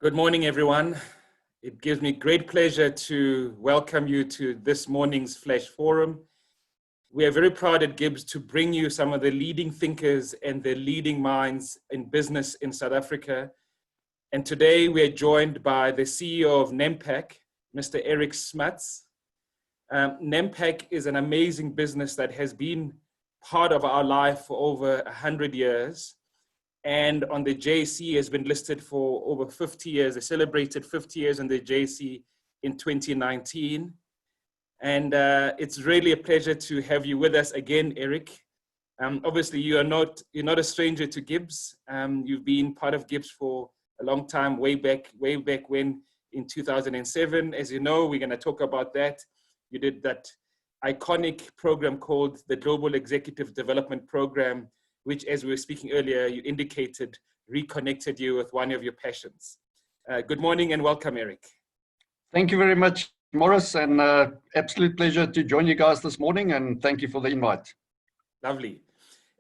Good morning, everyone. It gives me great pleasure to welcome you to this morning's Flash Forum. We are very proud at GIBS to bring you some of the leading thinkers and the leading minds in business in South Africa. And today we are joined by the CEO of Nempek, Mr. Eric Smuts. Nempek is an amazing business that has been part of our life for over 100 years. And on the JSE has been listed for over 50 years. They celebrated 50 years on the JSE in 2019. And it's really a pleasure to have you with us again, Eric. Obviously, you're not a stranger to GIBS. You've been part of GIBS for a long time, way back when in 2007. As you know, we're going to talk about that. You did that iconic program called the Global Executive Development Program, which, as we were speaking earlier, you indicated reconnected you with one of your passions. Good morning and welcome, Eric. Thank you very much, Morris, and absolute pleasure to join you guys this morning, and thank you for the invite. Lovely.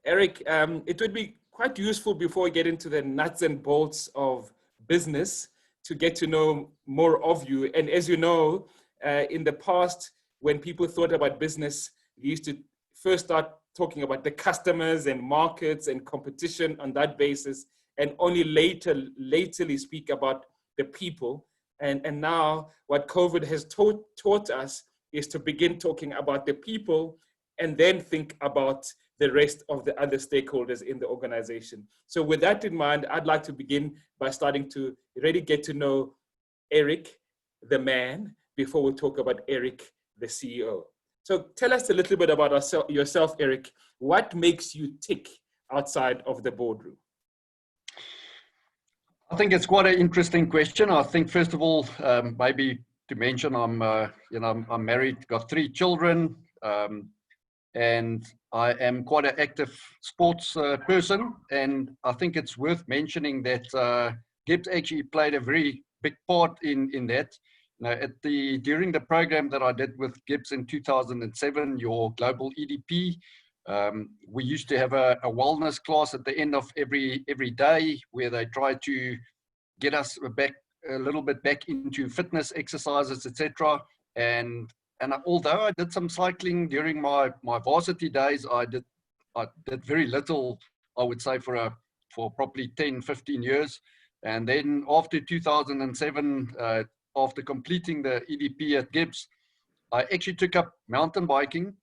Eric, it would be quite useful before we get into the nuts and bolts of business to get to know more of you. And as you know, in the past, when people thought about business, they used to first start talking about the customers and markets and competition on that basis, and only latterly speak about the people. And now what COVID has taught us is to begin talking about the people and then think about the rest of the other stakeholders in the organization. So with that in mind, I'd like to begin by starting to really get to know Eric, the man, before we talk about Eric, the CEO. So tell us a little bit about yourself, Eric. What makes you tick outside of the boardroom? I think it's quite an interesting question. I think, first of all, maybe to mention, I'm married, got 3 children, and I am quite an active sports person. And I think it's worth mentioning that GIBS actually played a very big part in that. Now, during the program that I did with GIBS in 2007, your global EDP, we used to have a wellness class at the end of every day where they try to get us back a little bit back into fitness exercises, etc. And although I did some cycling during my varsity days, I did very little, I would say, for probably 10, 15 years. And then after 2007, after completing the EDP at GIBS, I actually took up mountain biking,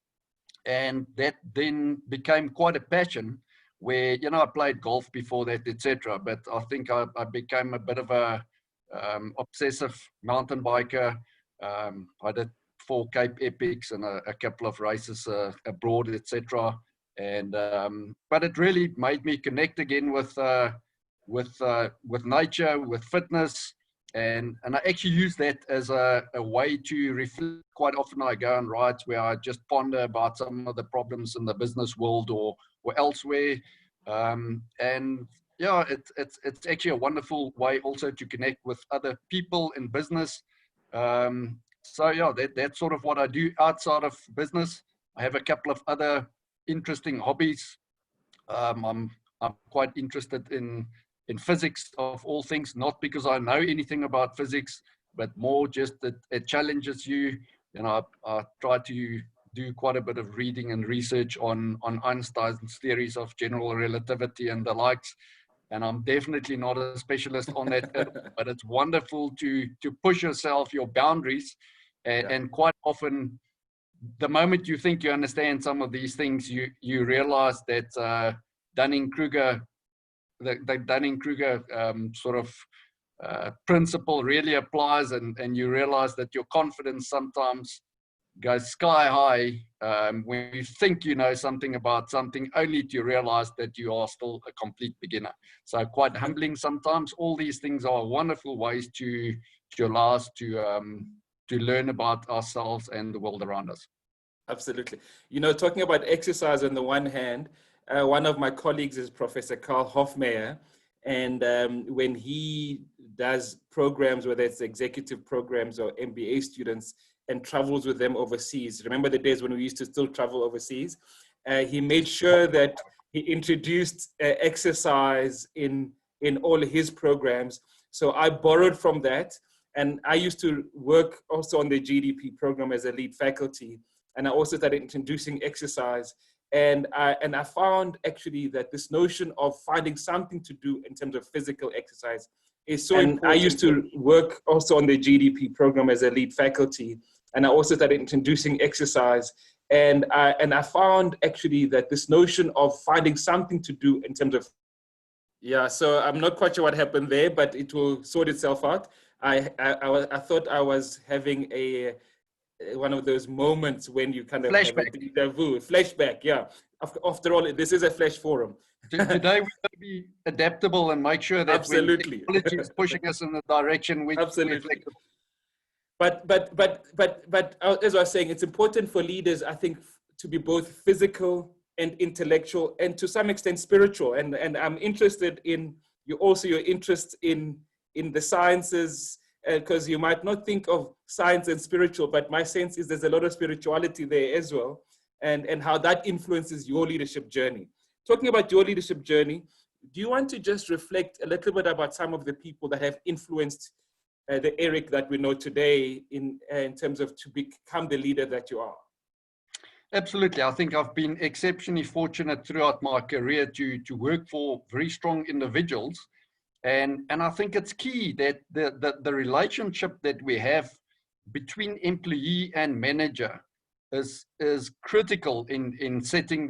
and that then became quite a passion where, I played golf before that, etc. But I think I became a bit of a obsessive mountain biker. I did 4 Cape Epics and a couple of races abroad, etc. And but it really made me connect again with nature, with fitness. And I actually use that as a way to reflect. Quite often I go on rides where I just ponder about some of the problems in the business world or elsewhere. And yeah, it's actually a wonderful way also to connect with other people in business. So yeah, that's sort of what I do outside of business. I have a couple of other interesting hobbies. I'm quite interested in physics, of all things, not because I know anything about physics, but more just that it challenges you. I try to do quite a bit of reading and research on Einstein's theories of general relativity and the likes. And I'm definitely not a specialist on that, but it's wonderful to push yourself, your boundaries. And quite often, the moment you think you understand some of these things, you realize that Dunning-Kruger the Dunning-Kruger sort of principle really applies, and you realize that your confidence sometimes goes sky high when you think you know something about something, only to realize that you are still a complete beginner. So quite humbling sometimes. All these things are wonderful ways to allow us to learn about ourselves and the world around us. Absolutely. Talking about exercise on the one hand, one of my colleagues is Professor Karl Hofmeyer, and when he does programs, whether it's executive programs or MBA students, and travels with them overseas, remember the days when we used to still travel overseas, he made sure that he introduced exercise in all his programs So I borrowed from that. And I used to work also on the GDP program as a lead faculty. And I also started introducing exercise. And I found actually that this notion of finding something to do in terms of physical exercise is so important. I used to work also on the GDP program as a lead faculty. And I also started introducing exercise. And I found actually that this notion of finding something to do in terms of, yeah, so I'm not quite sure what happened there, but it will sort itself out. I thought I was having one of those moments when you kind of flashback. have a déjà vu, flashback, yeah. After all, this is a flash forum. Today we're going to be adaptable and make sure that absolutely, when technology is pushing us in the direction we're flexible. But as I was saying, it's important for leaders, I think, to be both physical and intellectual, and to some extent spiritual. And I'm interested in your interest in the sciences, because you might not think of science and spiritual, but my sense is there's a lot of spirituality there as well, and how that influences your leadership journey. Talking about your leadership journey, do you want to just reflect a little bit about some of the people that have influenced the Eric that we know today in terms of to become the leader that you are? Absolutely. I think I've been exceptionally fortunate throughout my career to work for very strong individuals. And I think it's key that the relationship that we have between employee and manager is critical in setting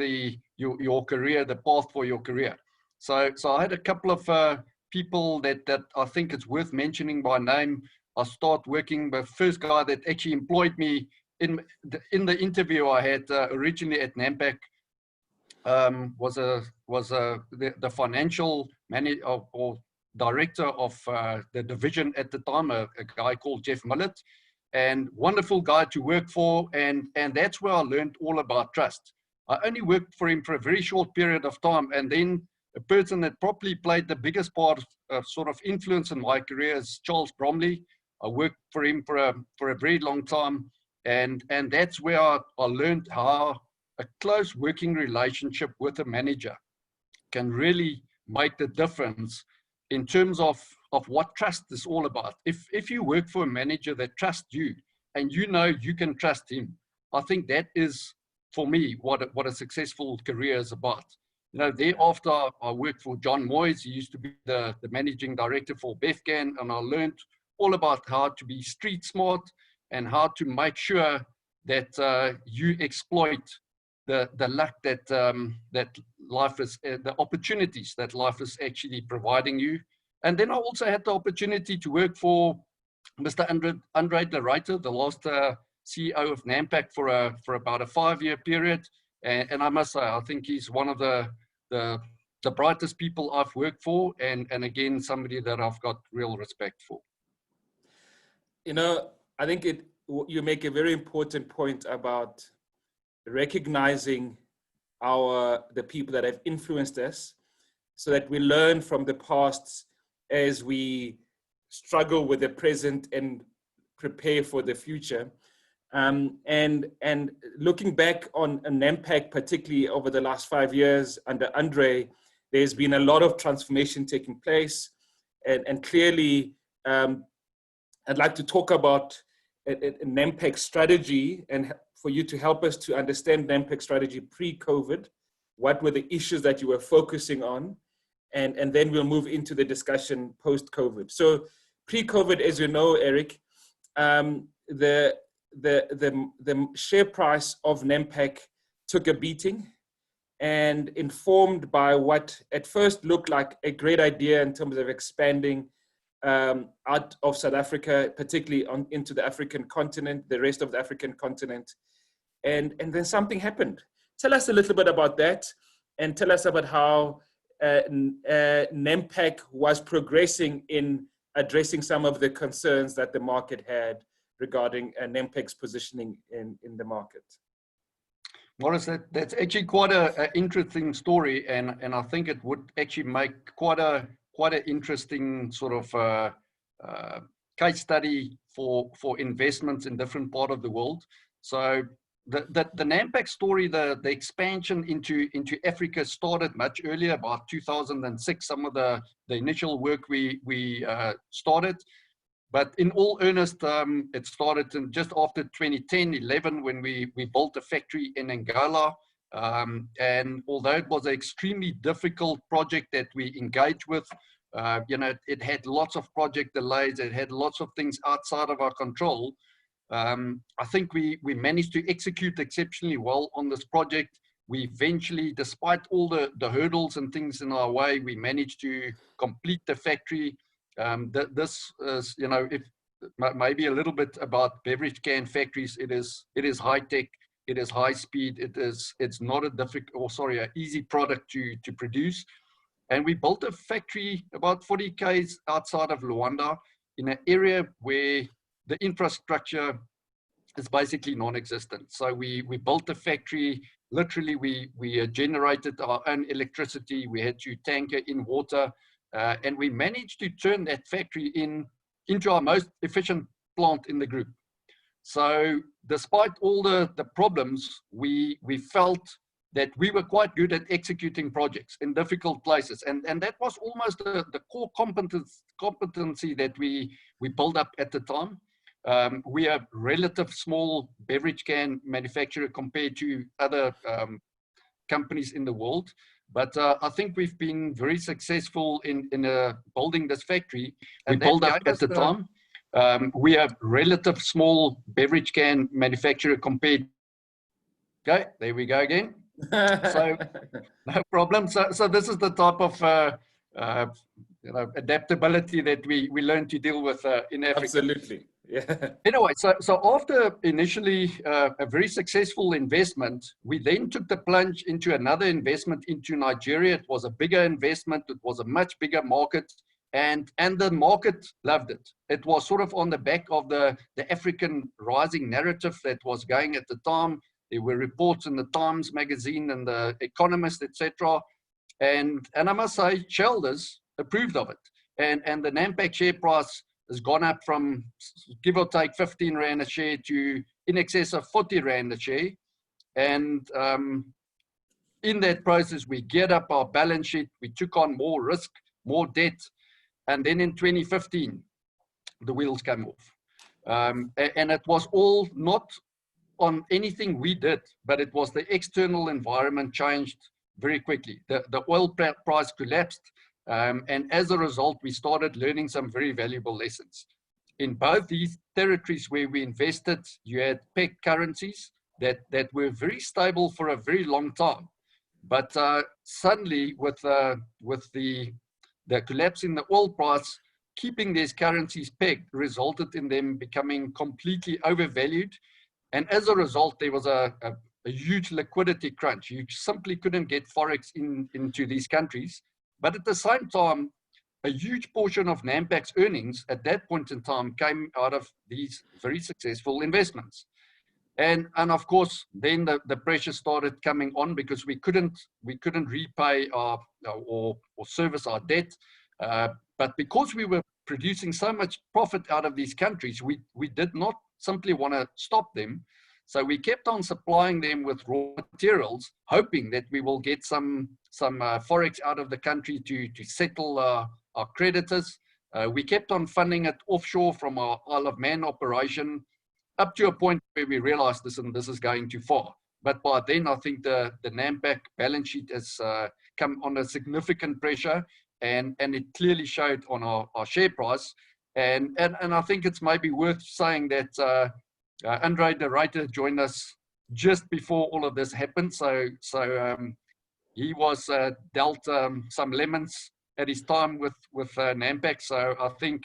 your career, the path for your career. So I had a couple of people that I think it's worth mentioning by name. I start working, the first guy that actually employed me in the interview I had originally at Nampak was the financial manager or director of the division at the time, a guy called Jeff Millett, and wonderful guy to work for. And that's where I learned all about trust. I only worked for him for a very short period of time. And then a person that probably played the biggest part of sort of influence in my career is Charles Bromley. I worked for him for a very long time. And that's where I learned how a close working relationship with a manager can really make the difference in terms of what trust is all about. If you work for a manager that trusts you and you know you can trust him, I think that is, for me, what a successful career is about. You know, thereafter, I worked for John Moyes. He used to be the managing director for Befcan, and I learned all about how to be street smart and how to make sure that you exploit the luck that life is, the opportunities that life is actually providing you. And then I also had the opportunity to work for Mr. Andre de Ruyter, the last CEO of Nampak for about a 5-year period. And I must say, I think he's one of the brightest people I've worked for, and again, somebody that I've got real respect for. You know, I think you make a very important point about recognizing the people that have influenced us, so that we learn from the past as we struggle with the present and prepare for the future. And looking back on Nempek, particularly over the last 5 years under Andre, there's been a lot of transformation taking place. And clearly, I'd like to talk about Nempek's strategy, and for you to help us to understand Nempek's strategy pre-COVID. What were the issues that you were focusing on? And then we'll move into the discussion post-COVID. So pre-COVID, as you know, Eric, the share price of Nempek took a beating, and informed by what at first looked like a great idea in terms of expanding out of South Africa, particularly into the African continent, the rest of the African continent. And then something happened. Tell us a little bit about that, and tell us about how Nempek was progressing in addressing some of the concerns that the market had regarding Nempek's positioning in the market. Morris, that's actually quite an interesting story, and I think it would actually make quite an interesting sort of case study for investments in different part of the world. So the Nampak story, the expansion into Africa started much earlier, about 2006. Some of the initial work we started, but in all earnest, it started in just after 2010-11 when we built a factory in Angola. And although it was an extremely difficult project that we engaged with, you know, it had lots of project delays. It had lots of things outside of our control. I think we managed to execute exceptionally well on this project. We eventually, despite all the hurdles and things in our way, we managed to complete the factory. This is, you know, maybe a little bit about beverage can factories. It is high tech. It is high speed. It's not a an easy product to produce. And we built a factory about 40 km outside of Luanda in an area where the infrastructure is basically non-existent. So we built the factory. Literally, we generated our own electricity. We had to tanker in water, and we managed to turn that factory into our most efficient plant in the group. So despite all the problems, we felt that we were quite good at executing projects in difficult places. And that was almost the core competency that we built up at the time. We are a relative small beverage can manufacturer compared to other companies in the world. But I think we've been very successful in building this factory. And we built up at the time. We are a relative small beverage can manufacturer compared. Okay, there we go again. So no problem. So this is the type of you know, adaptability that we learn to deal with in Africa. Absolutely. Yeah. Anyway, so after initially a very successful investment, we then took the plunge into another investment into Nigeria. It was a bigger investment. It was a much bigger market, and the market loved it. It was sort of on the back of the African rising narrative that was going at the time. There were reports in the Times magazine and the Economist, etc. And I must say, shareholders approved of it. And the Nampak share price has gone up from, give or take, 15 Rand a share to in excess of 40 Rand a share. And in that process, we geared up our balance sheet. We took on more risk, more debt. And then in 2015, the wheels came off. And it was all not on anything we did, but it was the external environment changed very quickly. The oil price collapsed. And as a result, we started learning some very valuable lessons. In both these territories where we invested, you had pegged currencies that were very stable for a very long time. But suddenly, with the collapse in the oil price, keeping these currencies pegged resulted in them becoming completely overvalued. And as a result, there was a huge liquidity crunch. You simply couldn't get Forex into these countries. But at the same time, a huge portion of Nampak's earnings at that point in time came out of these very successful investments. And of course, then the pressure started coming on because we couldn't repay or service our debt. But because we were producing so much profit out of these countries, we did not simply want to stop them. So we kept on supplying them with raw materials, hoping that we will get some Forex out of the country to settle our creditors. We kept on funding it offshore from our Isle of Man operation up to a point where we realized this is going too far. But by then, I think the Nampak balance sheet has come under significant pressure, and it clearly showed on our share price. And I think it's maybe worth saying that Andre de Ruyter joined us just before all of this happened. So he was dealt some lemons at his time with Nampak. So I think,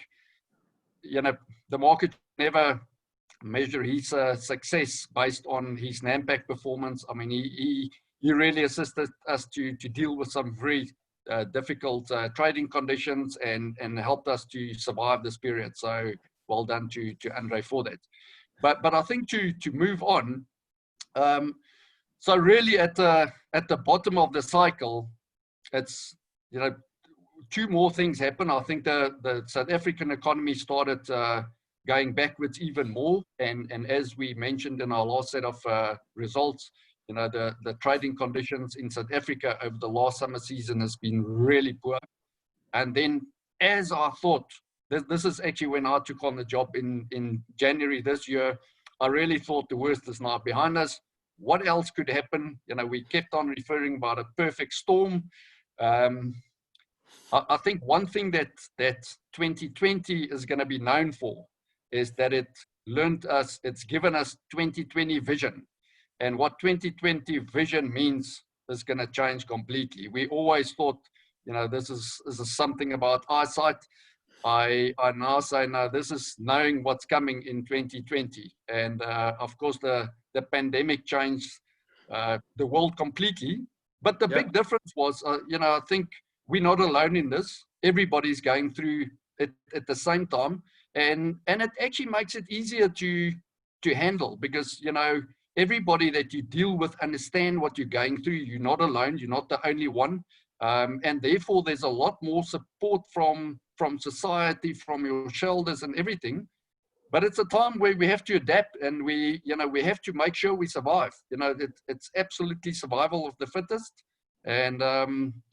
you know, the market never measure his success based on his Nampak performance. I mean, he really assisted us to deal with some very difficult trading conditions and helped us to survive this period. So well done to Andre for that. But I think to move on, so really at the bottom of the cycle, it's, you know, two more things happen. I think the South African economy started going backwards even more. And as we mentioned in our last set of results, you know, the trading conditions in South Africa over the last summer season has been really poor. And then, as I thought, this is actually when I took on the job in January this year, I really thought the worst is now behind us. What else could happen? You know, we kept on referring about a perfect storm. I think one thing that 2020 is going to be known for is that it's given us 2020 vision. And what 2020 vision means is going to change completely. We always thought, you know, this is something about eyesight. I now say, no, this is knowing what's coming in 2020. And of course, the pandemic changed the world completely. But the big difference was, you know, I think we're not alone in this. Everybody's going through it at the same time. And it actually makes it easier to handle, because, you know, everybody that you deal with understand what you're going through. You're not alone. You're not the only one. And therefore, there's a lot more support from society, from your shoulders and everything. But it's a time where we have to adapt, and we have to make sure we survive. You know, it's absolutely survival of the fittest. And,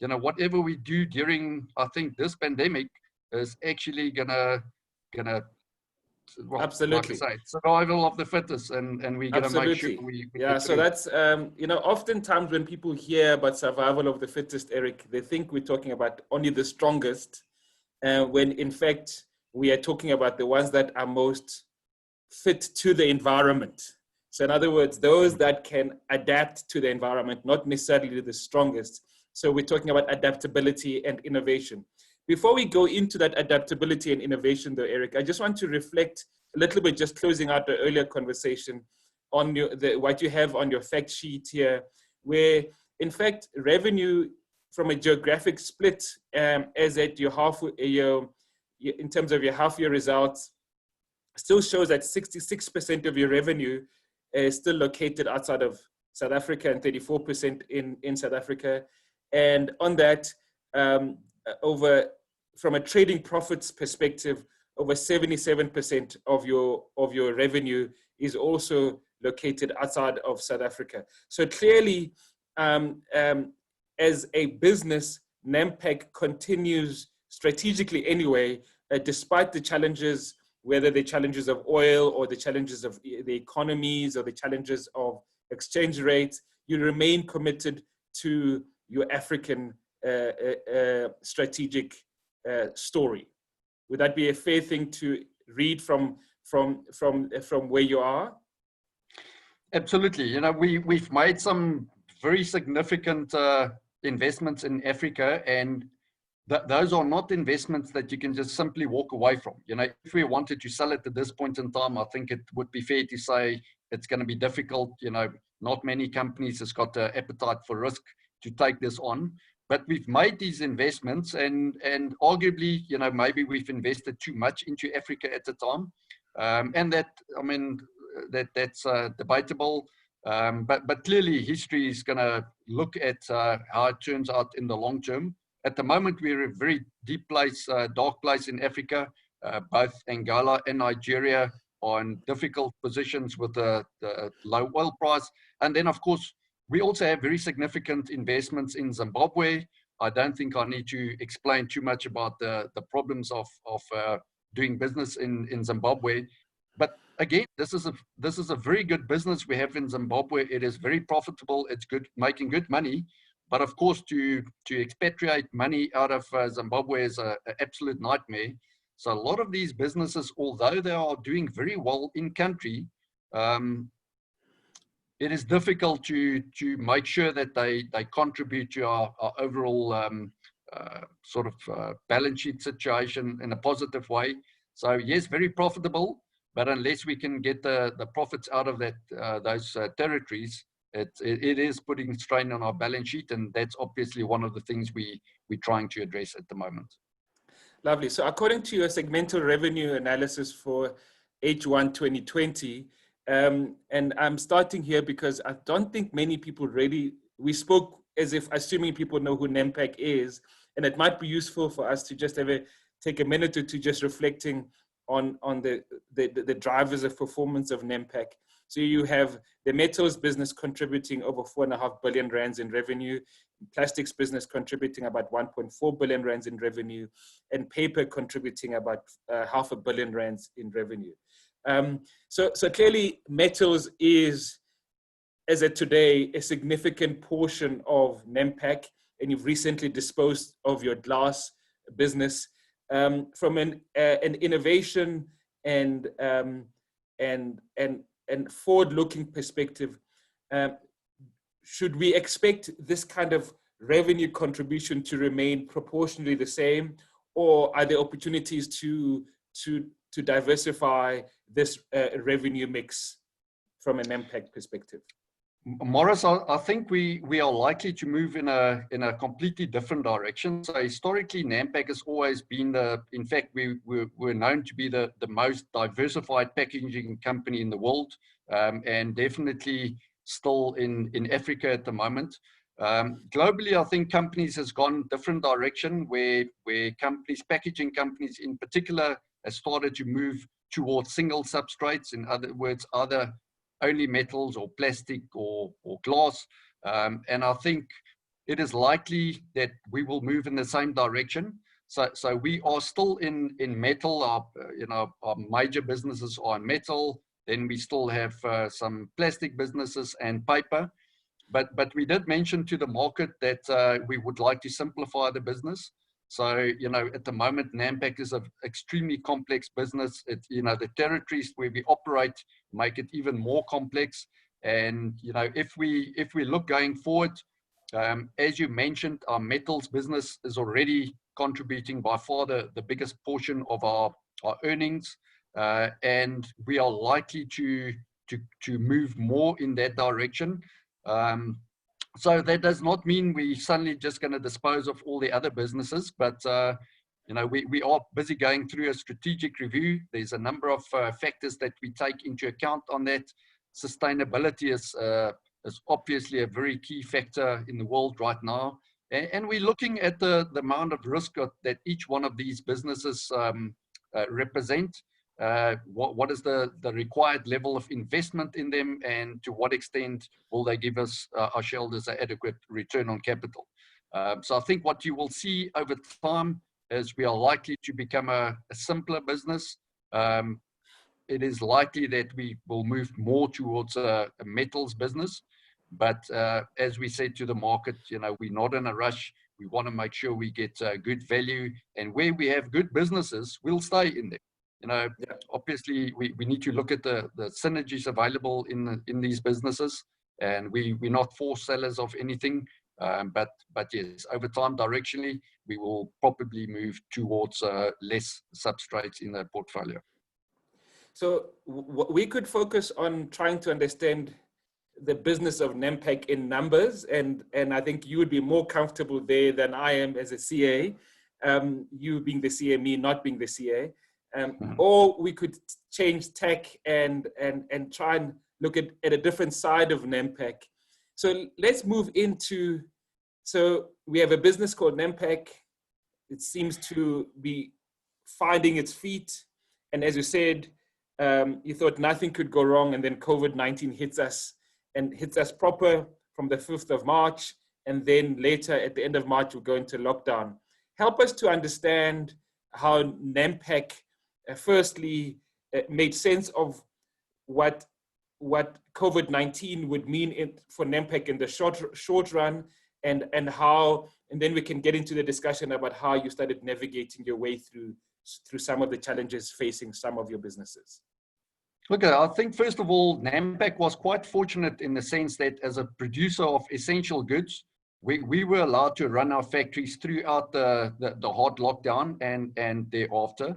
you know, whatever we do during, I think, this pandemic is actually gonna well, Absolutely. like I say, survival of the fittest, and we're going to make sure we yeah, so that's, you know, oftentimes when people hear about survival of the fittest, Eric, they think we're talking about only the strongest, when in fact, we are talking about the ones that are most fit to the environment. So in other words, those that can adapt to the environment, not necessarily the strongest. So we're talking about adaptability and innovation. Before we go into that adaptability and innovation though, Eric, I just want to reflect a little bit, just closing out the earlier conversation on what you have on your fact sheet here, where in fact, revenue from a geographic split as at in terms of your half-year results, still shows that 66% of your revenue is still located outside of South Africa and 34% in South Africa. And on that, from a trading profits perspective, over 77% of your revenue is also located outside of South Africa. So clearly, as a business, Nempek continues strategically anyway, despite the challenges, whether the challenges of oil or the challenges of the economies or the challenges of exchange rates, you remain committed to your African strategic story. Would that be a fair thing to read from where you are? Absolutely. You know, we've made some very significant investments in Africa, and those are not investments that you can just simply walk away from. You know, if we wanted to sell it at this point in time, I think it would be fair to say it's going to be difficult. You know, not many companies has got the appetite for risk to take this on. But we've made these investments, and arguably, you know, maybe we've invested too much into Africa at the time, and that, I mean, that's debatable. But clearly, history is going to look at how it turns out in the long term. At the moment, we're in a very deep place, dark place in Africa. Both Angola and Nigeria are in difficult positions with the low oil price, and then, of course, we also have very significant investments in Zimbabwe. I don't think I need to explain too much about the problems of doing business in Zimbabwe. But again, this is a very good business we have in Zimbabwe. It is very profitable. It's good, making good money. But of course, to expatriate money out of Zimbabwe is an absolute nightmare. So a lot of these businesses, although they are doing very well in country, it is difficult to make sure that they contribute to our overall sort of balance sheet situation in a positive way. So yes, very profitable, but unless we can get the profits out of those territories, it is putting strain on our balance sheet, and that's obviously one of the things we're trying to address at the moment. Lovely. So according to your segmental revenue analysis for H1 2020, and I'm starting here because I don't think many people we spoke as if assuming people know who Nempek is, and it might be useful for us to just take a minute or two just reflecting on the drivers of performance of Nempek. So you have the metals business contributing over 4.5 billion rands in revenue, plastics business contributing about 1.4 billion rands in revenue, and paper contributing about 500 million rands in revenue. So clearly metals is, as of today, a significant portion of Nempek, and you've recently disposed of your glass business. From an innovation and forward-looking perspective, should we expect this kind of revenue contribution to remain proportionally the same, or are there opportunities to diversify this revenue mix from an Nempek perspective? Morris, I think we are likely to move in a completely different direction. So historically, Nampak has always been in fact, we're known to be the most diversified packaging company in the world, and definitely still in Africa at the moment. Globally, I think companies has gone different direction where companies, packaging companies in particular, has started to move towards single substrates. In other words, either only metals or plastic or glass. And I think it is likely that we will move in the same direction. So we are still in metal. Our major businesses are in metal. Then we still have some plastic businesses and paper. But we did mention to the market that we would like to simplify the business. So, at the moment, Nampak is an extremely complex business. The territories where we operate make it even more complex. And, if we look going forward, as you mentioned, our metals business is already contributing by far the biggest portion of our earnings. And we are likely to move more in that direction. So that does not mean we're suddenly just going to dispose of all the other businesses, but we are busy going through a strategic review. There's a number of factors that we take into account on that. Sustainability is obviously a very key factor in the world right now, and we're looking at the amount of risk that each one of these businesses represent. What is the required level of investment in them, and to what extent will they give us, our shareholders, an adequate return on capital? So I think what you will see over time is we are likely to become a simpler business. It is likely that we will move more towards a metals business. But as we said to the market, we're not in a rush. We want to make sure we get good value. And where we have good businesses, we'll stay in there. Obviously, we need to look at the synergies available in these businesses, and we're not forced sellers of anything. But yes, over time, directionally, we will probably move towards less substrates in the portfolio. So we could focus on trying to understand the business of Nempek in numbers, and I think you would be more comfortable there than I am as a CA. You being the CA, me not being the CA. Or we could change tack and try and look at a different side of Nempek. So let's move into, so we have a business called Nempek. It seems to be finding its feet. And as you said, you thought nothing could go wrong, and then COVID-19 hits us proper from the 5th of March. And then later at the end of March, we'll go into lockdown. Help us to understand how Nempek firstly made sense of what COVID-19 would mean for Nempek in the short run, and then we can get into the discussion about how you started navigating your way through some of the challenges facing some of your businesses. Okay, I think first of all, Nampak was quite fortunate in the sense that as a producer of essential goods, we were allowed to run our factories throughout the hard lockdown and thereafter.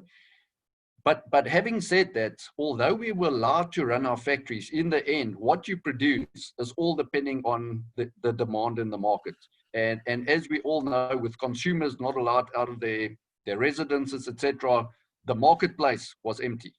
But having said that, although we were allowed to run our factories, in the end, what you produce is all depending on the demand in the market. And as we all know, with consumers not allowed out of their residences, etc., the marketplace was empty.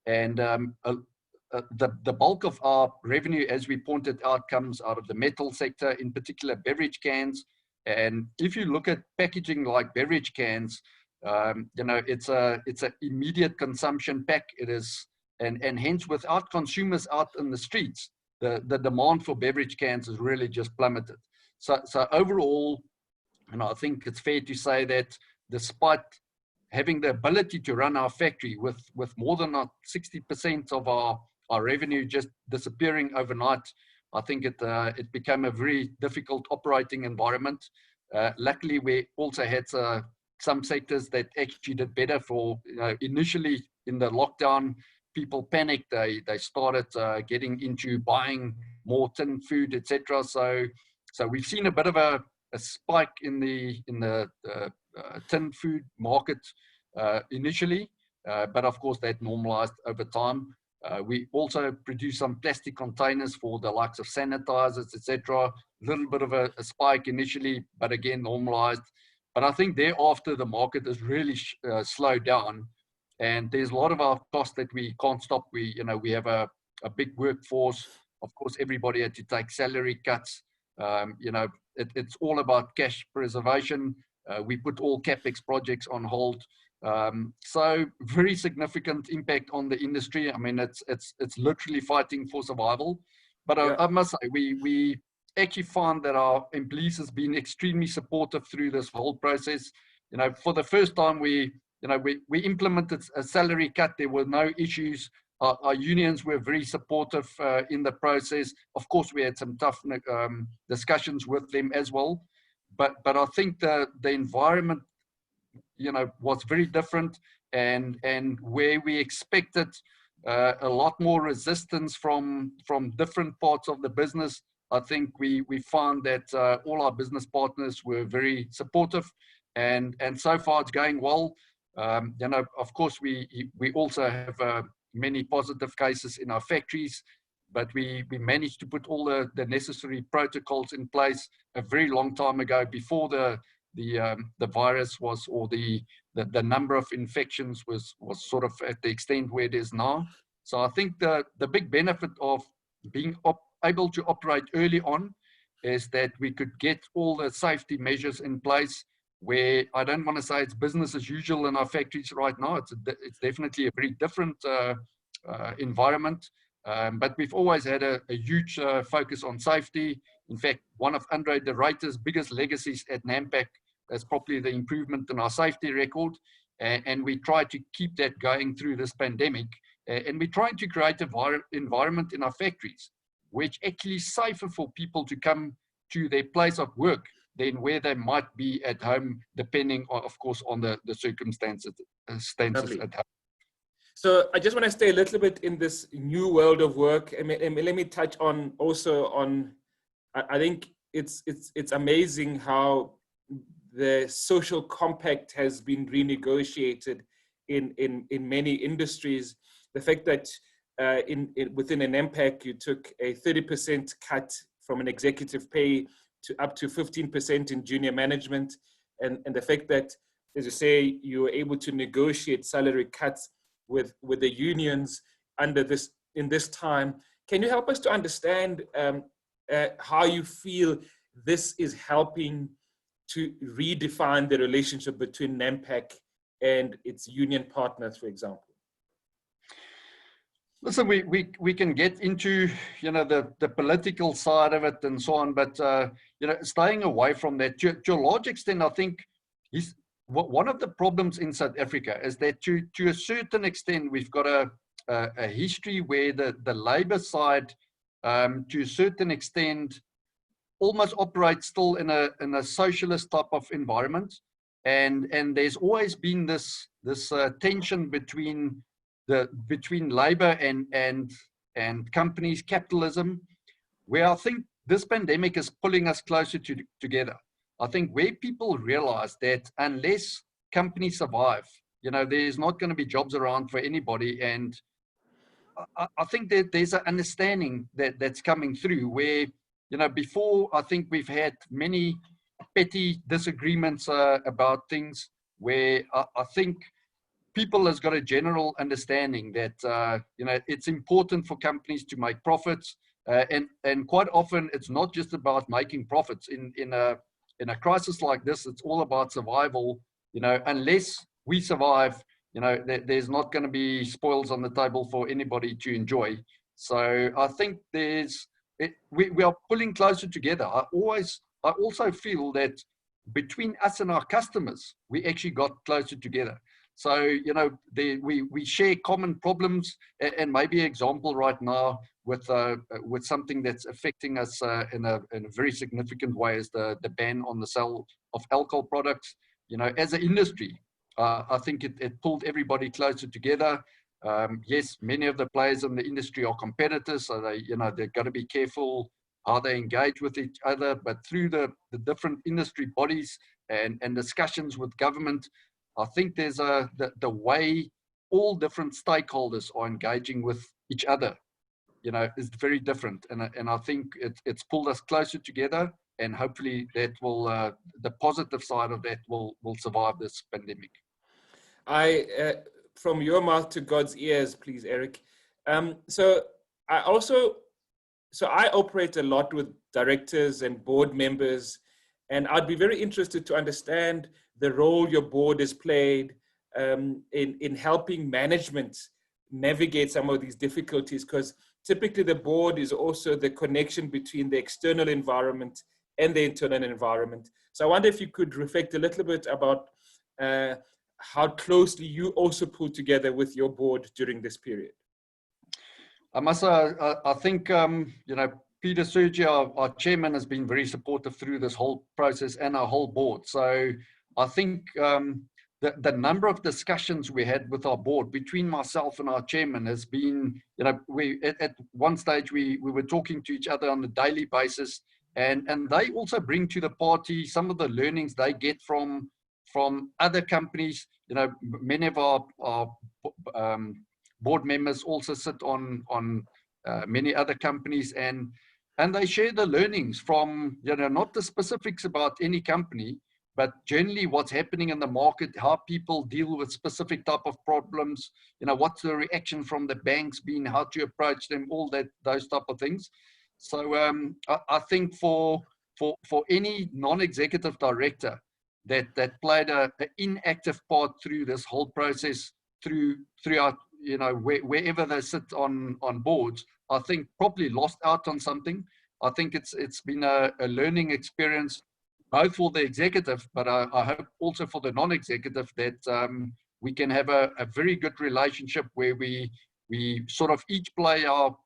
And the bulk of our revenue, as we pointed out, comes out of the metal sector, in particular beverage cans. And if you look at packaging like beverage cans, It's a immediate consumption pack. It is, and hence without consumers out in the streets, the demand for beverage cans is really just plummeted. So overall, I think it's fair to say that despite having the ability to run our factory with more than 60% of our revenue just disappearing overnight, I think it became a very difficult operating environment. Luckily, we also had some sectors that actually did better. For initially in the lockdown, people panicked. They started getting into buying more tin food, etc. So we've seen a bit of a spike in the tin food market initially, but of course that normalized over time. We also produce some plastic containers for the likes of sanitizers, etc. A little bit of a spike initially, but again normalized. But I think thereafter the market has really slowed down, and there's a lot of our costs that we can't stop. We have a big workforce. Of course, everybody had to take salary cuts. It's all about cash preservation. We put all capex projects on hold. So very significant impact on the industry. I mean, it's literally fighting for survival. But I must say, we actually found that our employees has been extremely supportive through this whole process. For the first time, we implemented a salary cut. There were no issues. Our unions were very supportive in the process. Of course, we had some tough discussions with them as well. But I think the environment, was very different, and where we expected a lot more resistance from different parts of the business, I think we found that all our business partners were very supportive, and so far it's going well. Of course, we also have many positive cases in our factories, but we managed to put all the necessary protocols in place a very long time ago, before the virus was, or the number of infections was sort of at the extent where it is now. So I think the big benefit of being able to operate early on is that we could get all the safety measures in place, where I don't want to say it's business as usual in our factories right now. It's definitely a very different environment, but we've always had a huge focus on safety. In fact, one of Andre de Ruyter's biggest legacies at Nampak is probably the improvement in our safety record, and we try to keep that going through this pandemic, and we're trying to create an environment in our factories which actually is safer for people to come to their place of work than where they might be at home, depending, of course, on the circumstances at home. So I just want to stay a little bit in this new world of work, and let me touch on also on, I think it's amazing how the social compact has been renegotiated in many industries. The fact that within an Nempek, you took a 30% cut from an executive pay to up to 15% in junior management, and the fact that, as you say, you were able to negotiate salary cuts with the unions in this time. Can you help us to understand how you feel this is helping to redefine the relationship between Nempek and its union partners, for example? Listen, we can get into the political side of it and so on, but staying away from that to a large extent, I think one of the problems in South Africa is that to a certain extent we've got a history where the labor side, to a certain extent, almost operates still in a socialist type of environment, and there's always been this tension between labor and companies, capitalism, where I think this pandemic is pulling us closer together. I think where people realize that unless companies survive, there's not going to be jobs around for anybody. And I think that there's an understanding that's coming through where, before, I think we've had many petty disagreements about things where I think people has got a general understanding that, it's important for companies to make profits. And quite often it's not just about making profits. In a crisis like this, it's all about survival. Unless we survive, there's not going to be spoils on the table for anybody to enjoy. So I think we are pulling closer together. I also feel that between us and our customers, we actually got closer together. So, we share common problems, and maybe an example right now with something that's affecting us in a very significant way is the ban on the sale of alcohol products. As an industry, I think it pulled everybody closer together. Yes, many of the players in the industry are competitors, so they've got to be careful how they engage with each other. But through the different industry bodies and discussions with government, I think there's the way all different stakeholders are engaging with each other, is very different. And I think it's pulled us closer together, and hopefully that will, the positive side of that will survive this pandemic. From your mouth to God's ears, please, Eric. So I operate a lot with directors and board members, and I'd be very interested to understand the role your board has played in helping management navigate some of these difficulties, because typically the board is also the connection between the external environment and the internal environment. So I wonder if you could reflect a little bit about how closely you also pulled together with your board during this period. I must say, I think, Peter Sergio, our chairman, has been very supportive through this whole process, and our whole board. So I think the number of discussions we had with our board between myself and our chairman has been, we at one stage we were talking to each other on a daily basis, and they also bring to the party some of the learnings they get from other companies. Many of our board members also sit on many other companies, and they share the learnings from, not the specifics about any company, but generally what's happening in the market, how people deal with specific type of problems, what's the reaction from the banks been, how to approach them, all those type of things. So I think for any non-executive director that played an inactive part through this whole process, throughout, wherever they sit on boards, I think probably lost out on something. I think it's been a learning experience, both for the executive, but I hope also for the non-executive, that we can have a very good relationship where we sort of each play our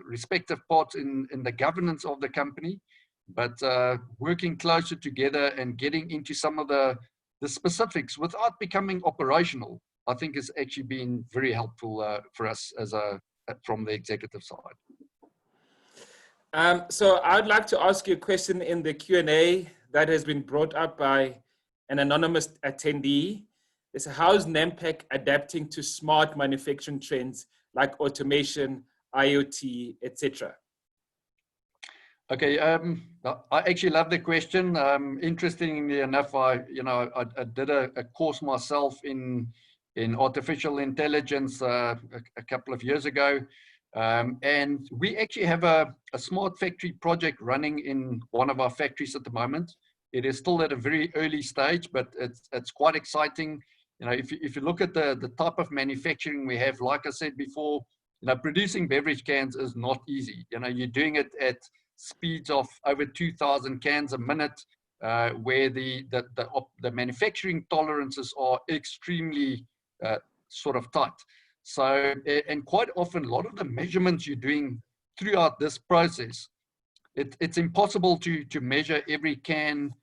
respective parts in the governance of the company, but working closer together and getting into some of the specifics without becoming operational, I think has actually been very helpful for us from the executive side. So I'd like to ask you a question in the Q&A that has been brought up by an anonymous attendee. It's how's Nempek adapting to smart manufacturing trends like automation, IoT, etc.? Okay, I actually love the question. Interestingly enough, I did a course myself in artificial intelligence a couple of years ago. And we actually have a smart factory project running in one of our factories at the moment. It is still at a very early stage, but it's quite exciting. If you look at the type of manufacturing we have, like I said before, producing beverage cans is not easy. You're doing it at speeds of over 2,000 cans a minute, where the manufacturing tolerances are extremely sort of tight. So, and quite often, a lot of the measurements you're doing throughout this process, it's impossible to measure every can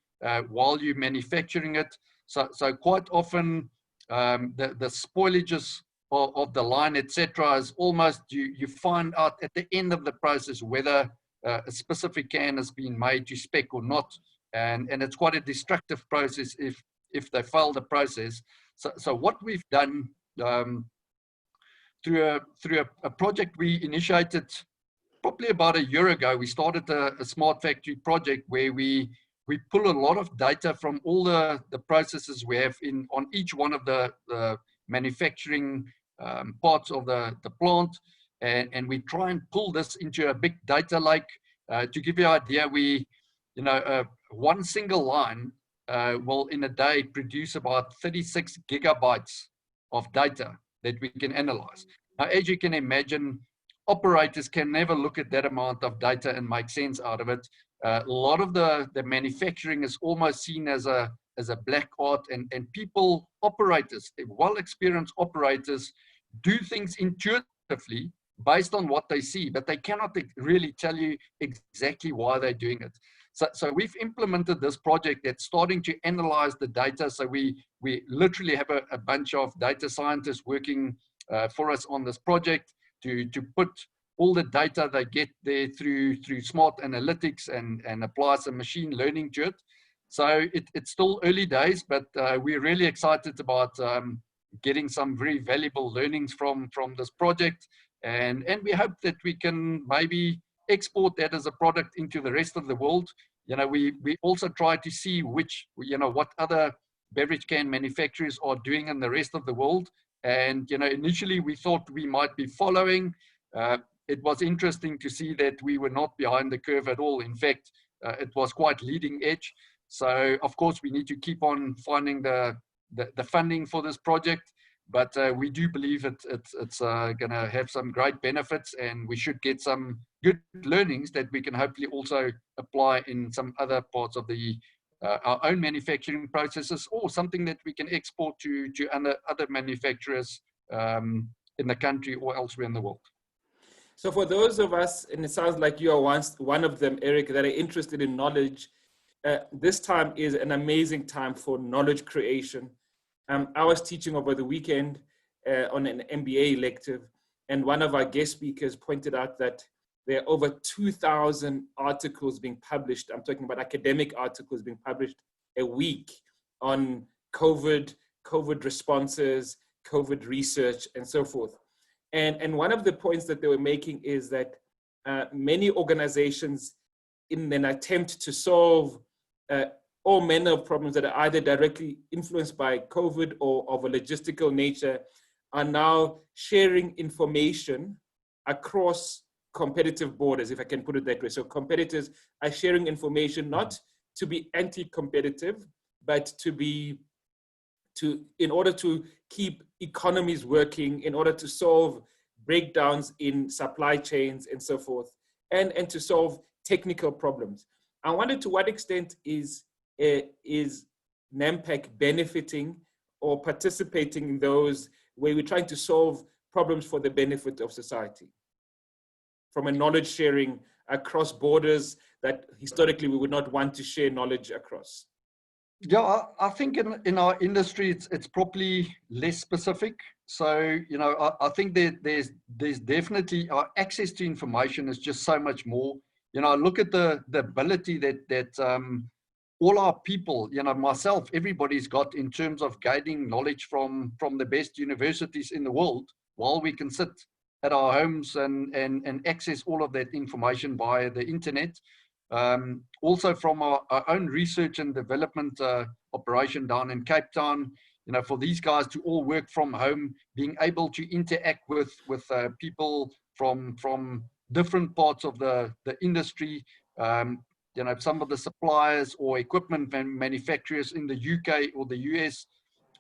while you're manufacturing it. So quite often, the spoilages of the line, etc., is almost, you find out at the end of the process whether a specific can has been made to spec or not, and it's quite a destructive process if they fail the process. So what we've done through a project we initiated probably about a year ago, we started a smart factory project where we pull a lot of data from all the processes we have on each one of the manufacturing parts of the plant, and we try and pull this into a big data lake. To give you an idea, one single line will in a day produce about 36 gigabytes of data that we can analyze. Now, as you can imagine, operators can never look at that amount of data and make sense out of it. A lot of the manufacturing is almost seen as a black art, and people, operators, well-experienced operators, do things intuitively based on what they see, but they cannot really tell you exactly why they're doing it. So we've implemented this project that's starting to analyze the data. So we literally have a bunch of data scientists working for us on this project to put all the data they get there through smart analytics and apply some machine learning to it. So it's still early days, but we're really excited about getting some very valuable learnings from this project. And we hope that we can maybe export that as a product into the rest of the world. We also try to see what other beverage can manufacturers are doing in the rest of the world. And, initially we thought we might be following. It was interesting to see that we were not behind the curve at all. In fact, it was quite leading edge. So, of course, we need to keep on finding the funding for this project. But we do believe it's going to have some great benefits, and we should get some good learnings that we can hopefully also apply in some other parts of our own manufacturing processes, or something that we can export to other manufacturers in the country or elsewhere in the world. So for those of us, and it sounds like you are one of them, Eric, that are interested in knowledge, this time is an amazing time for knowledge creation. I was teaching over the weekend on an MBA elective, and one of our guest speakers pointed out that there are over 2,000 articles being published. I'm talking about academic articles being published a week on COVID responses, COVID research, and so forth. And one of the points that they were making is that many organizations, in an attempt to solve all manner of problems that are either directly influenced by COVID or of a logistical nature, are now sharing information across competitive borders, if I can put it that way. So competitors are sharing information not to be anti-competitive, but in order to keep economies working, in order to solve breakdowns in supply chains and so forth, and to solve technical problems. I wonder, to what extent is Nempek benefiting or participating in those where we're trying to solve problems for the benefit of society, from a knowledge sharing across borders that historically we would not want to share knowledge across? Yeah, I think in our industry, it's probably less specific. So, I think that there's definitely our access to information is just so much more. I look at the ability that all our people, myself, everybody's got in terms of gaining knowledge from the best universities in the world, while we can sit at our homes and access all of that information via the internet. Also from our own research and development operation down in Cape Town, for these guys to all work from home, being able to interact with people from different parts of the industry, some of the suppliers or equipment manufacturers in the UK or the US.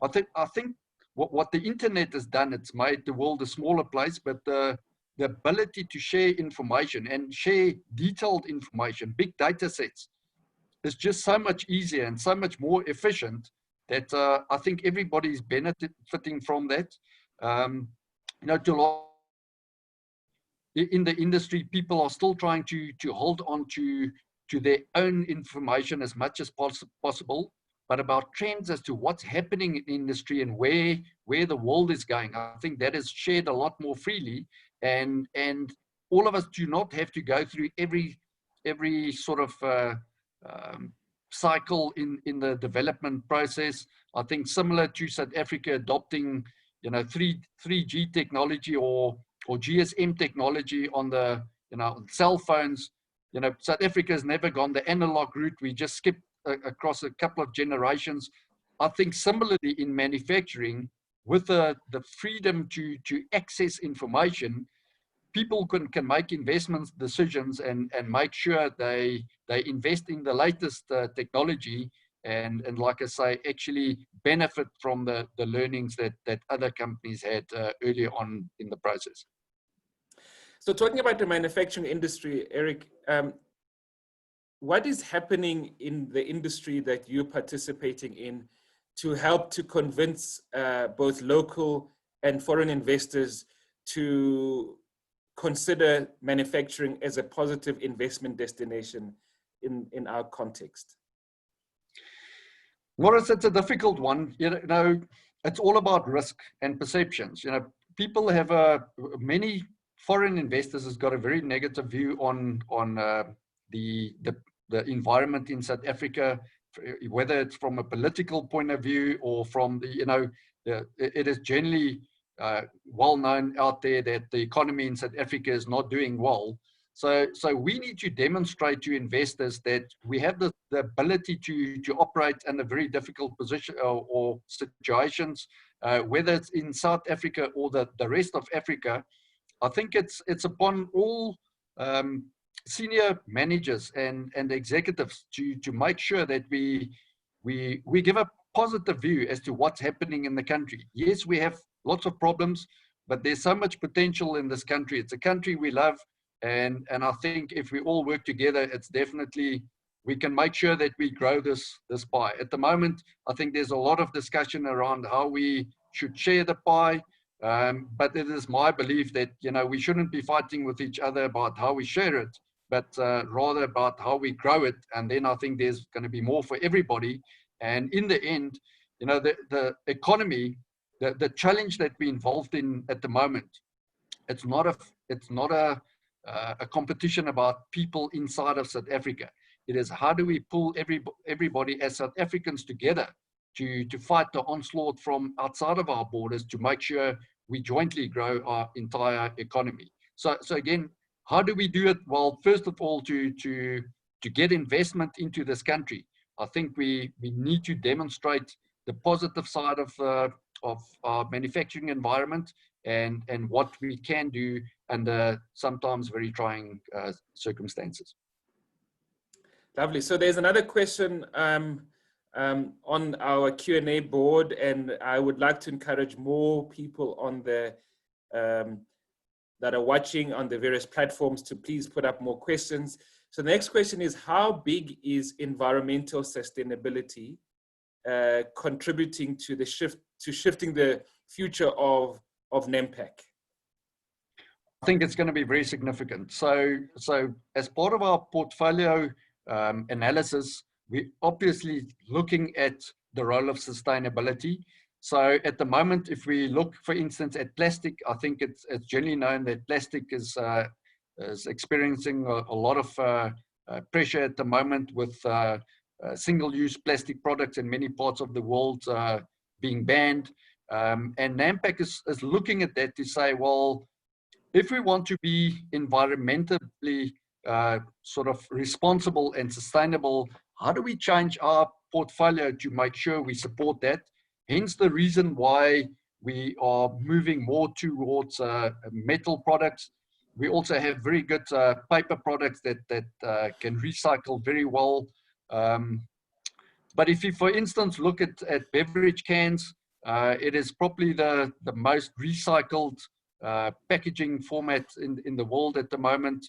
I think what the internet has done, it's made the world a smaller place, but the ability to share information and share detailed information, big data sets, is just so much easier and so much more efficient that I think everybody's benefiting from that. In the industry, people are still trying to hold on to their own information as much as possible, but about trends as to what's happening in industry and where the world is going, I think that is shared a lot more freely, and all of us do not have to go through every sort of cycle in the development process. I think similar to South Africa adopting 3G technology or GSM technology on the cell phones. South Africa has never gone the analog route. We just skipped across a couple of generations. I think similarly in manufacturing, with the freedom to access information, people can make investment decisions and make sure they invest in the latest technology and like I say, actually benefit from the learnings that other companies had earlier on in the process. So talking about the manufacturing industry, Eric, what is happening in the industry that you're participating in to help to convince both local and foreign investors to consider manufacturing as a positive investment destination in our context? Morris, it's a difficult one. You know, it's all about risk and perceptions. You know, people have many foreign investors has got a very negative view on the environment in South Africa, whether it's from a political point of view or from it is generally well known out there that the economy in South Africa is not doing well. So we need to demonstrate to investors that we have the ability to operate in a very difficult position or situations, whether it's in South Africa or the rest of Africa. I think it's upon all senior managers and executives to make sure that we give a positive view as to what's happening in the country. Yes, we have lots of problems, but there's so much potential in this country. It's a country we love. And I think if we all work together, it's definitely, we can make sure that we grow this pie. At the moment, I think there's a lot of discussion around how we should share the pie. But it is my belief that, you know, we shouldn't be fighting with each other about how we share it, but rather about how we grow it. And then I think there's going to be more for everybody. And in the end, you know, the economy, the challenge that we're involved in at the moment, it's not a competition about people inside of South Africa. It is how do we pull everybody as South Africans together to fight the onslaught from outside of our borders to make sure we jointly grow our entire economy. So again, how do we do it? Well, first of all, to get investment into this country, I think we need to demonstrate the positive side of our manufacturing environment and what we can do under sometimes very trying circumstances. Lovely. So there's another question on our Q&A board, and I would like to encourage more people on the that are watching on the various platforms to please put up more questions. So the next question is, how big is environmental sustainability contributing to the shifting the future of Nempek? I think it's going to be very significant. So as part of our portfolio analysis, we're obviously looking at the role of sustainability. So at the moment, if we look, for instance, at plastic, I think it's generally known that plastic is experiencing a lot of pressure at the moment with single-use plastic products in many parts of the world being banned. And Nampak is looking at that to say, well, if we want to be environmentally sort of responsible and sustainable, how do we change our portfolio to make sure we support that? Hence the reason why we are moving more towards metal products. We also have very good paper products that can recycle very well. But if you, for instance, look at beverage cans, it is probably the most recycled packaging format in the world at the moment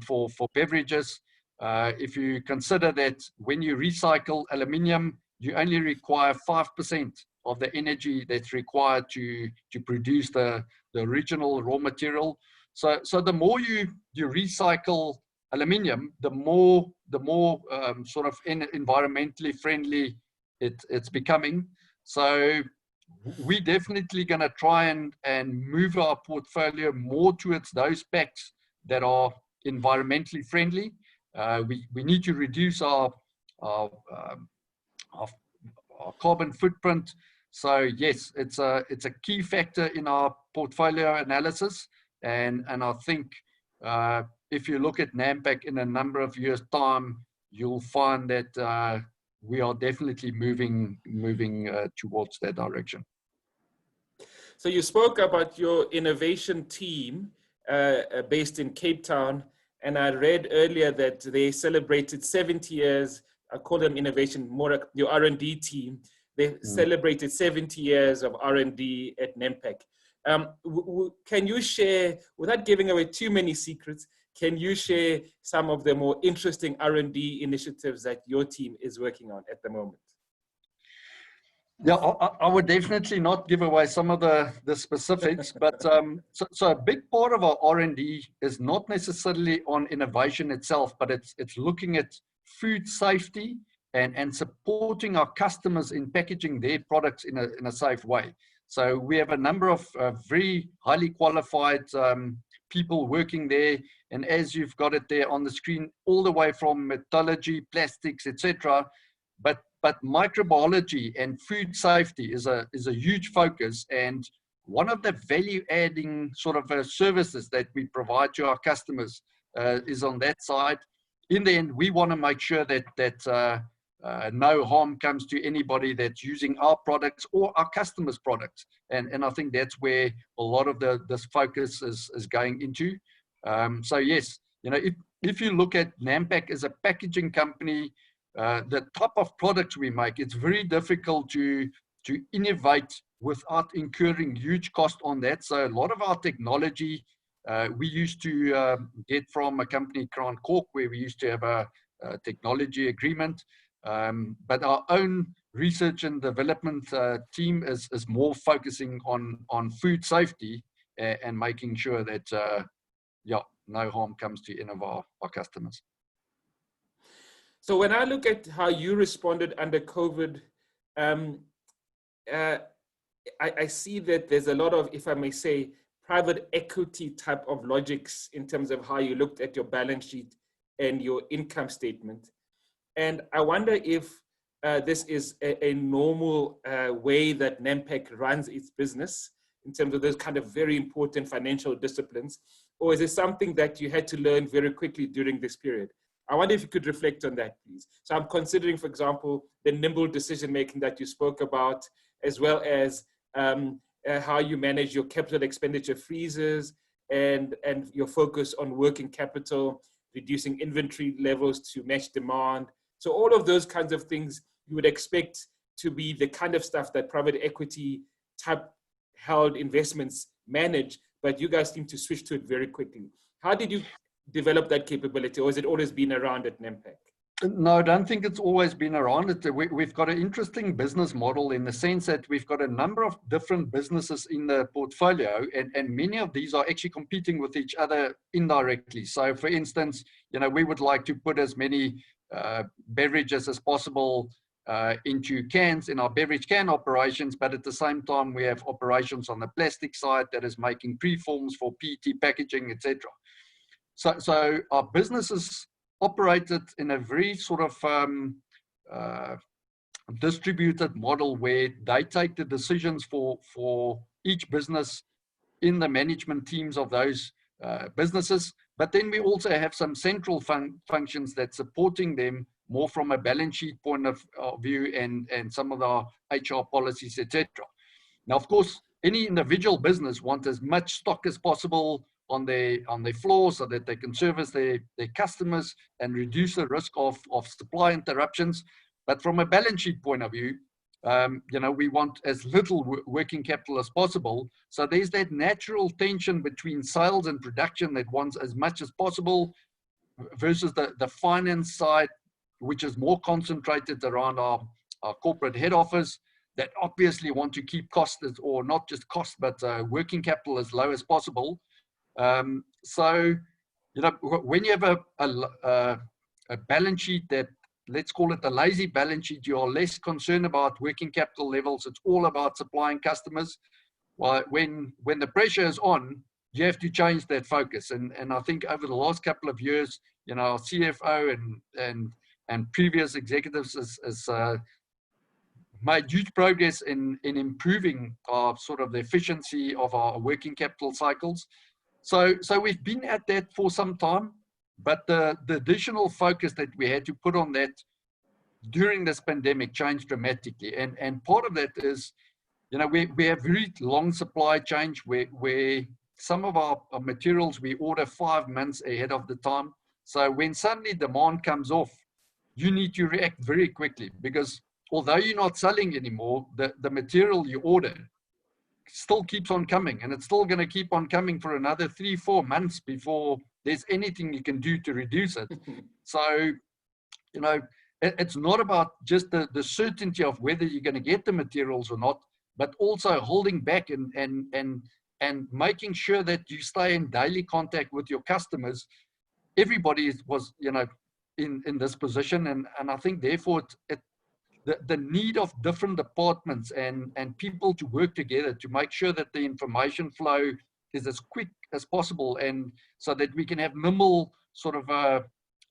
for beverages. If you consider that when you recycle aluminium, you only require 5% of the energy that's required to produce the original raw material. So the more you recycle aluminium, the more sort of environmentally friendly it's becoming. So we're definitely going to try and move our portfolio more towards those packs that are environmentally friendly. We need to reduce our carbon footprint. So yes, it's a key factor in our portfolio analysis. And I think if you look at Nampak in a number of years' time, you'll find that we are definitely moving towards that direction. So you spoke about your innovation team based in Cape Town, and I read earlier that they celebrated 70 years I call them innovation, more your R&D team. They celebrated 70 years of R&D at Nempek. Can you share, without giving away too many secrets, can you share some of the more interesting R&D initiatives that your team is working on at the moment? Yeah, I would definitely not give away some of the specifics, but so a big part of our R&D is not necessarily on innovation itself, but it's looking at food safety and supporting our customers in packaging their products in a safe way. So we have a number of very highly qualified people working there, and as you've got it there on the screen, all the way from metallurgy, plastics, etc. But microbiology and food safety is a huge focus, and one of the value-adding sort of services that we provide to our customers is on that side. In the end, we want to make sure that no harm comes to anybody that's using our products or our customers' products, and I think that's where a lot of this focus is going into. So yes, you know, if you look at Nampak as a packaging company, the type of products we make, it's very difficult to innovate without incurring huge cost on that. So a lot of our technology we used to get from a company, Crown Cork, where we used to have a technology agreement. But our own research and development team is more focusing on food safety and making sure that yeah, no harm comes to any of our customers. So when I look at how you responded under COVID, I see that there's a lot of, if I may say, private equity type of logics in terms of how you looked at your balance sheet and your income statement. And I wonder if this is a normal way that Nempek runs its business in terms of those kind of very important financial disciplines, or is it something that you had to learn very quickly during this period? I wonder if you could reflect on that, please. So I'm considering, for example, the nimble decision-making that you spoke about, as well as how you manage your capital expenditure freezes and your focus on working capital, reducing inventory levels to match demand. So all of those kinds of things you would expect to be the kind of stuff that private equity type held investments manage, but you guys seem to switch to it very quickly. How did you develop that capability, or has it always been around at Nempek? No, I don't think it's always been around. We've got an interesting business model in the sense that we've got a number of different businesses in the portfolio, and many of these are actually competing with each other indirectly. So, for instance, you know, we would like to put as many beverages as possible into cans in our beverage can operations, but at the same time, we have operations on the plastic side that is making preforms for PET packaging, etc. So our businesses operated in a very sort of distributed model where they take the decisions for each business in the management teams of those businesses. But then we also have some central functions that's supporting them more from a balance sheet point of view and some of our HR policies, etc. Now, of course, any individual business wants as much stock as possible on their floor so that they can service their customers and reduce the risk of supply interruptions. But from a balance sheet point of view, you know, we want as little working capital as possible. So there's that natural tension between sales and production that wants as much as possible versus the finance side, which is more concentrated around our corporate head office, that obviously want to keep costs, or not just costs, but working capital as low as possible. So, you know, when you have a balance sheet that, let's call it a lazy balance sheet, you are less concerned about working capital levels. It's all about supplying customers. Well, when the pressure is on, you have to change that focus. And I think over the last couple of years, you know, our CFO and previous executives has made huge progress in improving our sort of the efficiency of our working capital cycles. So we've been at that for some time, but the additional focus that we had to put on that during this pandemic changed dramatically. And part of that is, you know, we have very long supply chains where some of our materials we order 5 months ahead of the time. So when suddenly demand comes off, you need to react very quickly, because although you're not selling anymore, the material you order still keeps on coming, and it's still going to keep on coming for another 3-4 months before there's anything you can do to reduce it. So, you know, it's not about just the certainty of whether you're going to get the materials or not, but also holding back and making sure that you stay in daily contact with your customers. Everybody was, you know, in this position, and I think therefore the need of different departments and people to work together to make sure that the information flow is as quick as possible, and so that we can have nimble sort of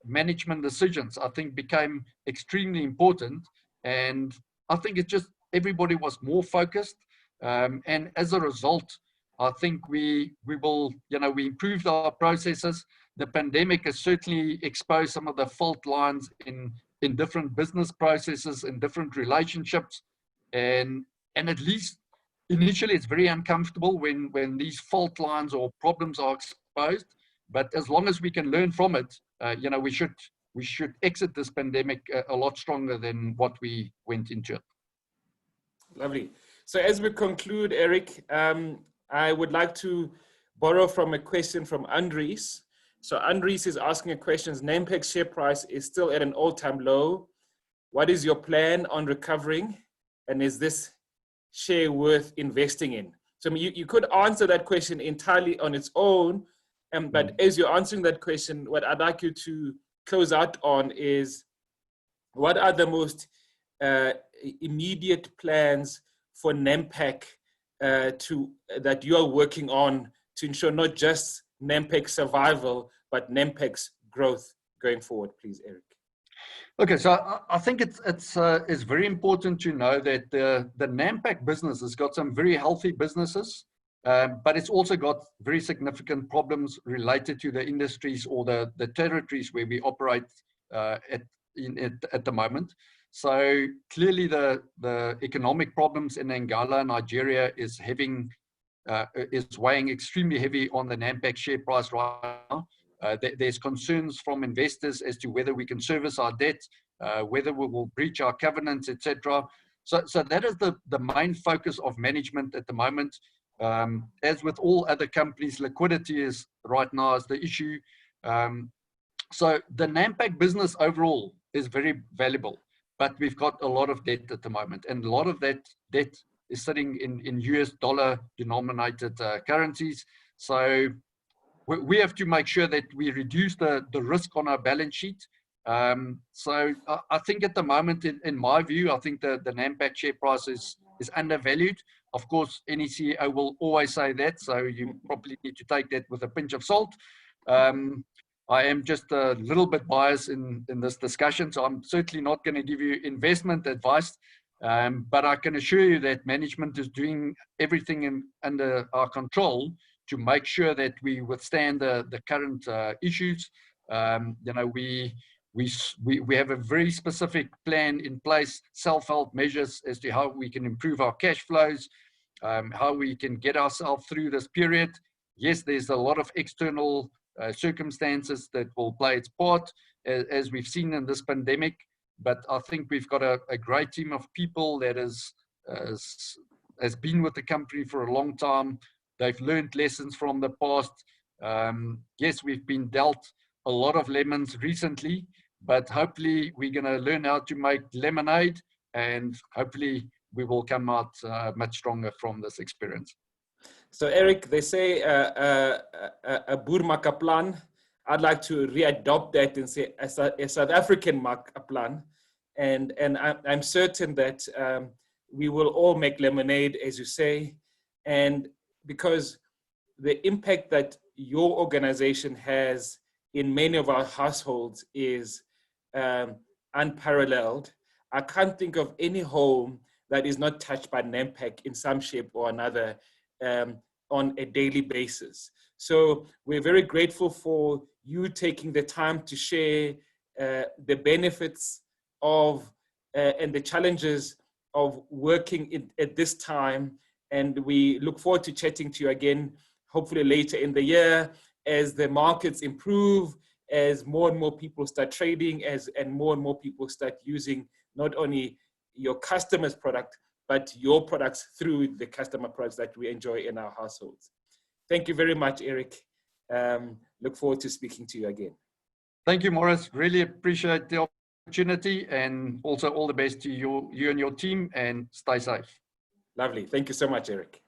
management decisions, I think became extremely important. And I think it's just everybody was more focused, and as a result, I think we will, you know, we improved our processes. The pandemic has certainly exposed some of the fault lines in different business processes, in different relationships, and at least initially it's very uncomfortable when these fault lines or problems are exposed. But as long as we can learn from it, you know, we should exit this pandemic a lot stronger than what we went into it. Lovely. So as we conclude, Eric, I would like to borrow from a question from Andries. So Andries is asking a question: Nempek's share price is still at an all-time low. What is your plan on recovering? And is this share worth investing in? So I mean, you could answer that question entirely on its own, but as you're answering that question, what I'd like you to close out on is, what are the most immediate plans for Nempek that you are working on to ensure not just Nempek's survival, but Nempek's growth going forward, please, Eric? Okay, so I think it's very important to know that the Nampak business has got some very healthy businesses, but it's also got very significant problems related to the industries or the territories where we operate at the moment. So clearly the economic problems in Angola, Nigeria is weighing extremely heavy on the Nampak share price right now. There's concerns from investors as to whether we can service our debt, whether we will breach our covenants, etc. So that is the main focus of management at the moment. As with all other companies, liquidity is right now is the issue. So the Nampak business overall is very valuable, but we've got a lot of debt at the moment, and a lot of that debt is sitting in US dollar denominated currencies. So we have to make sure that we reduce the risk on our balance sheet. So I think at the moment, in my view, I think the Nampak share price is undervalued. Of course, any CEO will always say that, so you probably need to take that with a pinch of salt. I am just a little bit biased in this discussion, so I'm certainly not going to give you investment advice. But I can assure you that management is doing everything under our control to make sure that we withstand the current issues. You know, we have a very specific plan in place, self-help measures as to how we can improve our cash flows, how we can get ourselves through this period. Yes, there's a lot of external circumstances that will play its part, as we've seen in this pandemic. But I think we've got a great team of people that has been with the company for a long time. They've learned lessons from the past. Yes, we've been dealt a lot of lemons recently, but hopefully we're going to learn how to make lemonade, and hopefully we will come out much stronger from this experience. So Eric, they say a boer maak 'n plan. I'd like to readopt that and say a South African maak 'n plan. And I'm certain that we will all make lemonade, as you say, and because the impact that your organization has in many of our households is unparalleled. I can't think of any home that is not touched by Nempek in some shape or another on a daily basis. So we're very grateful for you taking the time to share the benefits of and the challenges of working at this time. And we look forward to chatting to you again, hopefully later in the year, as the markets improve as more and more people start trading, and more and more people start using not only your customer's product, but your products through the customer products that we enjoy in our households. Thank you very much, Eric. Look forward to speaking to you again. Thank you, Morris. Really appreciate the opportunity, and also all the best to you and your team, and stay safe. Lovely. Thank you so much, Eric.